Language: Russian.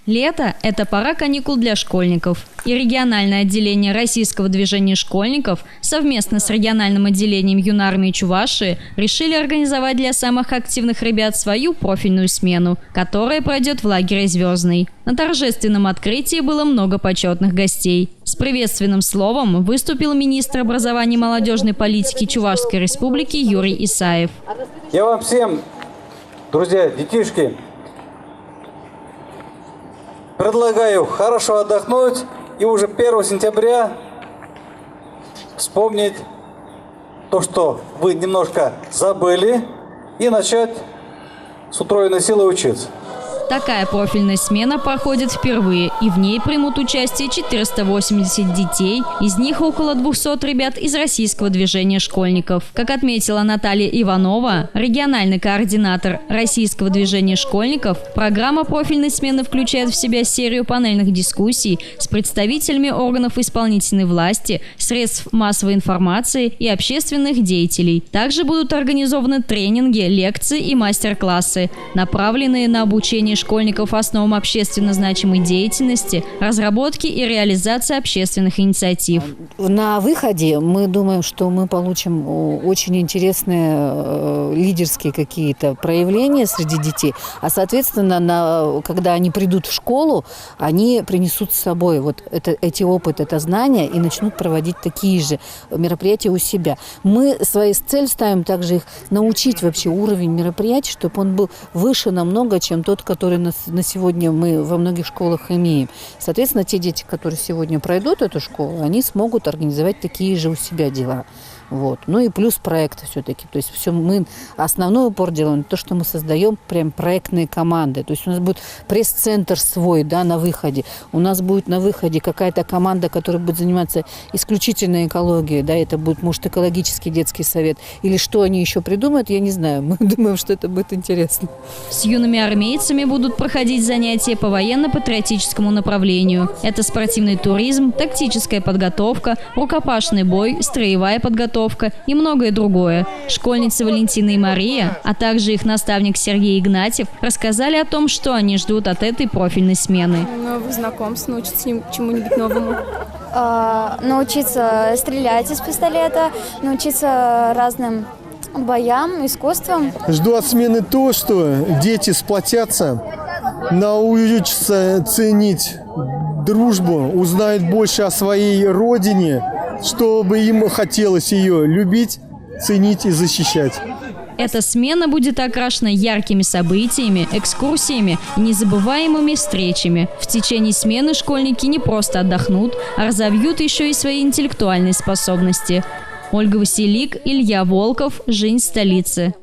Лето – это пора каникул для школьников. И региональное отделение Российского движения школьников совместно с региональным отделением Юнармии Чувашии решили организовать для самых активных ребят свою профильную смену, которая пройдет в лагере «Звездный». На торжественном открытии было много почетных гостей. С приветственным словом выступил министр образования и молодежной политики Чувашской республики Юрий Исаев. Я вам всем, друзья, детишки, предлагаю хорошо отдохнуть и уже 1 сентября вспомнить то, что вы немножко забыли, и начать с утроенной силой учиться. Такая профильная смена проходит впервые, и в ней примут участие 480 детей, из них около 200 ребят из Российского движения школьников. Как отметила Наталья Иванова, региональный координатор Российского движения школьников, программа профильной смены включает в себя серию панельных дискуссий с представителями органов исполнительной власти, средств массовой информации и общественных деятелей. Также будут организованы тренинги, лекции и мастер-классы, направленные на обучение школьников основам общественно значимой деятельности, разработки и реализации общественных инициатив. На выходе мы думаем, что мы получим очень интересные лидерские какие-то проявления среди детей, а соответственно, когда они придут в школу, они принесут с собой вот эти опыт, это знания и начнут проводить такие же мероприятия у себя. Мы своей целью ставим также их научить вообще уровень мероприятий, чтобы он был выше намного, чем тот, который на сегодня мы во многих школах имеем. Соответственно, те дети, которые сегодня пройдут эту школу, они смогут организовать такие же у себя дела. Вот. Ну и плюс проекты все-таки. То есть все мы основной упор делаем то, что мы создаем прям проектные команды. То есть у нас будет пресс-центр свой, да, на выходе. У нас будет на выходе какая-то команда, которая будет заниматься исключительно экологией. Да, это будет, может, экологический детский совет. Или что они еще придумают, я не знаю. Мы думаем, что это будет интересно. С юными армейцами будут проходить занятия по военно-патриотическому направлению. Это спортивный туризм, тактическая подготовка, рукопашный бой, строевая подготовка и многое другое. Школьницы Валентина и Мария, а также их наставник Сергей Игнатьев рассказали о том, что они ждут от этой профильной смены. Новых знакомств, научиться чему-нибудь новому. Научиться стрелять из пистолета, научиться разным боям, искусствам. Жду от смены то, что дети сплотятся, научатся ценить дружбу, узнают больше о своей родине, чтобы им хотелось ее любить, ценить и защищать. Эта смена будет окрашена яркими событиями, экскурсиями и незабываемыми встречами. В течение смены школьники не просто отдохнут, а разовьют еще и свои интеллектуальные способности. Ольга Василик, Илья Волков, «Жизнь столицы».